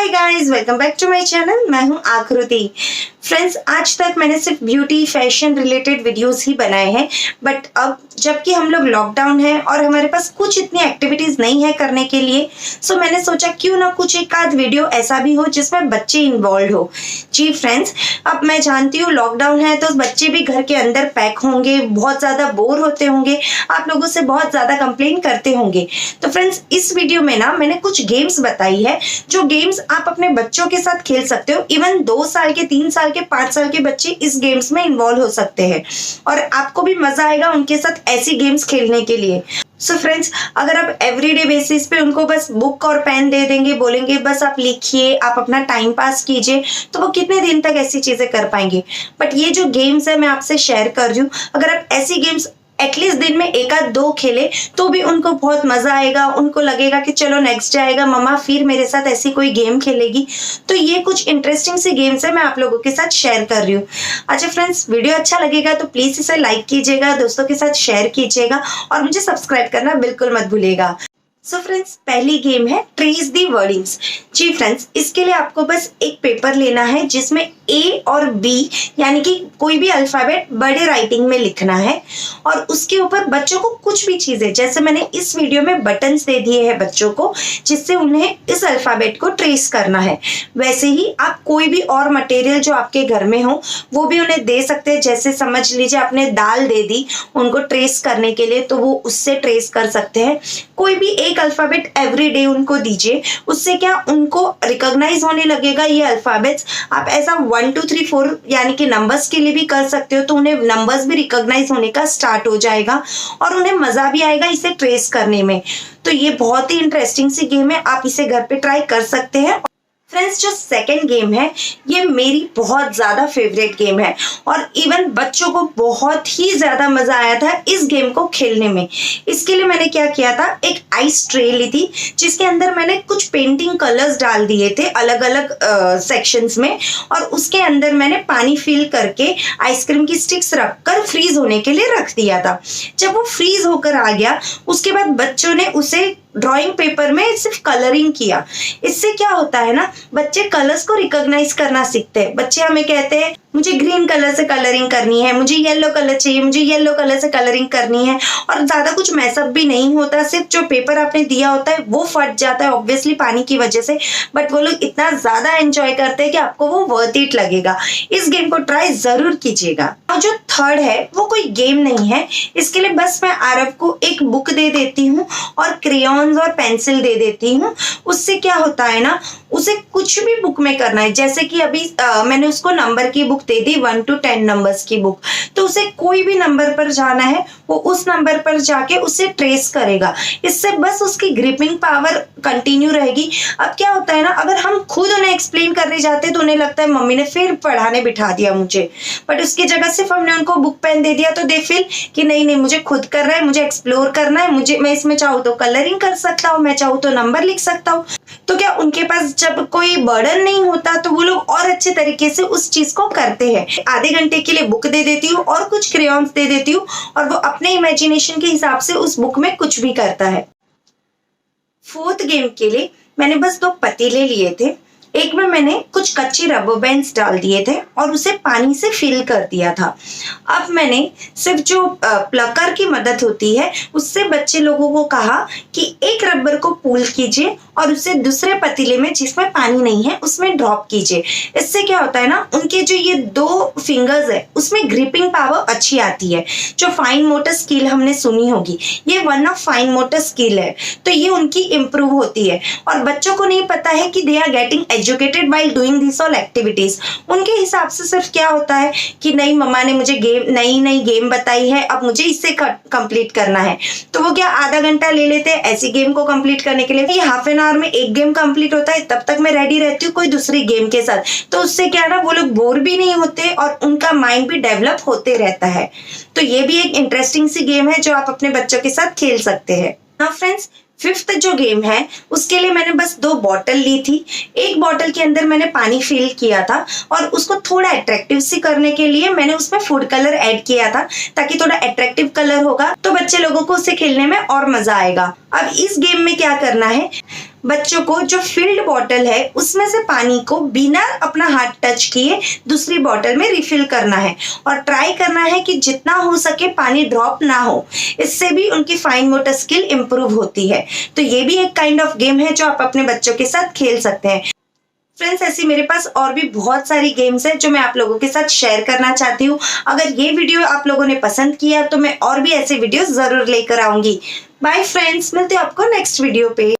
Hi guys, welcome back to my channel. मैं हूं Aakriti. Friends, आज तक मैंने सिर्फ ब्यूटी फैशन रिलेटेड वीडियोस ही बनाए हैं, बट अब जबकि हम लोग लॉकडाउन है और हमारे पास कुछ इतनी एक्टिविटीज नहीं है करने के लिए, सो मैंने सोचा क्यों ना कुछ एक आध वीडियो ऐसा भी हो जिसमें बच्चे इन्वॉल्व हो। जी फ्रेंड्स, अब मैं जानती हूँ लॉकडाउन है तो बच्चे भी घर के अंदर पैक होंगे, बहुत ज्यादा बोर होते होंगे, आप लोगों से बहुत ज्यादा कंप्लेन करते होंगे। तो फ्रेंड्स, इस वीडियो में ना मैंने कुछ गेम्स बताई है जो गेम्स आप अपने बच्चों के साथ खेल सकते हो। इवन 2 साल के, 3 साल के, 5 साल के बच्चे इस गेम्स में इन्वॉल्व हो सकते हैं और आपको भी मजा आएगा उनके साथ ऐसी गेम्स खेलने के लिए। सो फ्रेंड्स, अगर आप एवरीडे बेसिस पे उनको बस बुक और पेन दे देंगे, बोलेंगे बस आप लिखिए, आप अपना टाइम पास कीजिए, तो वो कितने दिन तक ऐसी चीजें कर पाएंगे। बट ये जो गेम्स है मैं आपसे शेयर कर रही हूँ, अगर आप ऐसी गेम्स एटलीस्ट दिन में 1 आध 2 खेले तो भी उनको बहुत मजा आएगा। उनको लगेगा कि चलो नेक्स्ट डे आएगा, मम्मा फिर मेरे साथ ऐसी कोई गेम खेलेगी। तो ये कुछ इंटरेस्टिंग सी गेम्स है, मैं आप लोगों के साथ शेयर कर रही हूँ। अच्छा फ्रेंड्स, वीडियो अच्छा लगेगा तो प्लीज इसे लाइक कीजिएगा, दोस्तों के साथ शेयर कीजिएगा और मुझे सब्सक्राइब करना बिल्कुल मत भूलिएगा। सो फ्रेंड्स, पहली गेम है ट्रेस दी वर्डिंग्स। जी फ्रेंड्स, इसके लिए आपको बस एक पेपर लेना है जिसमें ए और बी यानी कि कोई भी अल्फाबेट बड़े राइटिंग में लिखना है और उसके ऊपर बच्चों को कुछ भी चीजें, जैसे मैंने इस वीडियो में बटन्स दे दिए हैं बच्चों को जिससे उन्हें इस अल्फाबेट को ट्रेस करना है, वैसे ही आप कोई भी और मटेरियल जो आपके घर में हो वो भी उन्हें दे सकते हैं। जैसे समझ लीजिए आपने दाल दे दी उनको ट्रेस करने के लिए, तो वो उससे ट्रेस कर सकते हैं। कोई भी एक अल्फाबेट एवरी डे उनको दीजिए, उससे क्या उनको रिकॉग्नाइज होने लगेगा ये अल्फाबेट्स। आप ऐसा 1 2 3 4 यानी कि नंबर्स के लिए भी कर सकते हो, तो उन्हें नंबर्स भी रिकॉग्नाइज होने का स्टार्ट हो जाएगा और उन्हें मजा भी आएगा इसे ट्रेस करने में। तो ये बहुत ही इंटरेस्टिंग सी गेम है, आप इसे घर पे ट्राई कर सकते हैं। फ्रेंड्स, जो सेकंड गेम है ये मेरी बहुत ज्यादा फेवरेट गेम है और इवन बच्चों को बहुत ही ज्यादा मजा आया था इस गेम को खेलने में। इसके लिए मैंने क्या किया था, एक आइस ट्रे ली थी जिसके अंदर मैंने कुछ पेंटिंग कलर्स डाल दिए थे अलग अलग सेक्शंस में और उसके अंदर मैंने पानी फिल करके आइसक्रीम की स्टिक्स रखकर फ्रीज होने के लिए रख दिया था। जब वो फ्रीज होकर आ गया उसके बाद बच्चों ने उसे ड्राइंग पेपर में सिर्फ कलरिंग किया। इससे क्या होता है ना, बच्चे कलर्स को रिकॉग्नाइज करना सीखते हैं। बच्चे हमें कहते हैं मुझे ग्रीन कलर से कलरिंग करनी है, मुझे येलो कलर चाहिए, मुझे येलो कलर से कलरिंग करनी है और ज्यादा कुछ मैसअप भी नहीं होता, सिर्फ जो पेपर आपने दिया होता है वो फट जाता है ऑब्वियसली पानी की वजह से, बट वो लोग इतना ज्यादा एंजॉय करते हैं कि आपको वो वर्थ इट लगेगा। इस गेम को ट्राई जरूर कीजिएगा। और जो थर्ड है वो कोई गेम नहीं है, इसके लिए बस मैं आरव को एक बुक दे देती हूँ और क्रेयॉन्स और पेंसिल दे देती हूँ। उससे क्या होता है ना, उसे कुछ भी बुक में करना है, जैसे कि अभी मैंने उसको नंबर की book they the 1 to 10 numbers की बुक, तो उसे कोई भी नंबर पर जाना है वो उस नंबर पर जाके उसे ट्रेस करेगा। इससे बस उसकी ग्रिपिंग पावर कंटिन्यू रहेगी। अब क्या होता है ना, अगर हम खुद उन्हें एक्सप्लेन करने जाते तो उन्हें लगता है मम्मी ने फिर पढ़ाने बिठा दिया मुझे, बट उसकी जगह सिर्फ हमने उनको बुक पेन दे दिया तो दे फील कि नहीं नहीं मुझे खुद करना है, मुझे एक्सप्लोर करना है, मैं इसमें चाहूँ तो कलरिंग कर सकता हूँ, मैं चाहूँ तो नंबर लिख सकता हूँ। तो क्या उनके पास जब कोई बर्डन नहीं होता तो वो लोग और अच्छे तरीके से उस चीज को करते हैं। आधे घंटे के लिए बुक दे देती हूँ और कुछ क्रेयॉन्स दे देती हूँ और वो अपने इमेजिनेशन के हिसाब से उस बुक में कुछ भी करता है। फोर्थ गेम के लिए मैंने बस 2 पतीले लिए थे, एक में मैंने कुछ कच्चे रबर बैंड्स डाल दिए थे और उसे पानी से फिल कर दिया था। अब मैंने सिर्फ जो प्लकर की मदद होती है उससे बच्चे लोगों को कहा कि एक रबर को पुल कीजिए और उसे दूसरे पतीले में जिसमें पानी नहीं है उसमें ड्रॉप कीजिए। इससे क्या होता है ना, उनके जो ये 2 फिंगर्स है उसमें ग्रिपिंग पावर अच्छी आती है। जो फाइन मोटर स्किल हमने सुनी होगी, ये one of fine motor skill है, तो ये उनकी इंप्रूव होती है और बच्चों को नहीं पता है कि they are getting educated while doing this all activities. उनके हिसाब से सिर्फ क्या होता है कि नहीं मम्मा ने मुझे नई गेम बताई है, अब मुझे इससे कंप्लीट करना है, तो वो क्या आधा घंटा ले लेते हैं ऐसी गेम को कंप्लीट करने के लिए। हाफ एन आवर में एक गेम कंप्लीट होता है, तब तक मैं रेडी रहती हूँ कोई दूसरी गेम के साथ। तो उससे क्या ना, वो लोग बोर भी नहीं होते और उनका माइंड भी डेवलप होते रहता है। तो ये भी एक इंटरेस्टिंग सी गेम है जो आप अपने बच्चों के साथ खेल सकते हैं। हाँ फ्रेंड्स, फिफ्थ जो गेम है उसके लिए मैंने बस 2 बॉटल ली थी। एक बॉटल के अंदर मैंने पानी फिल किया था और उसको थोड़ा अट्रैक्टिव सी करने के लिए मैंने उसमें फूड कलर ऐड किया था, ताकि थोड़ा अट्रैक्टिव कलर होगा तो बच्चे लोगों को उसे खेलने में और मजा आएगा। अब इस गेम में क्या करना है, बच्चों को जो फिल्ड बॉटल है उसमें से पानी को बिना अपना हाथ टच किए दूसरी बॉटल में रिफिल करना है और ट्राई करना है कि जितना हो सके पानी ड्रॉप ना हो। इससे भी उनकी फाइन मोटर स्किल इंप्रूव होती है। तो ये भी एक काइंड ऑफ गेम है जो आप अपने बच्चों के साथ खेल सकते हैं। फ्रेंड्स, ऐसी मेरे पास और भी बहुत सारी गेम्स हैं जो मैं आप लोगों के साथ शेयर करना चाहती हूँ। अगर ये वीडियो आप लोगों ने पसंद किया तो मैं और भी ऐसे वीडियो जरूर लेकर आऊंगी। बाय फ्रेंड्स, मिलते हैं आपको नेक्स्ट वीडियो पे।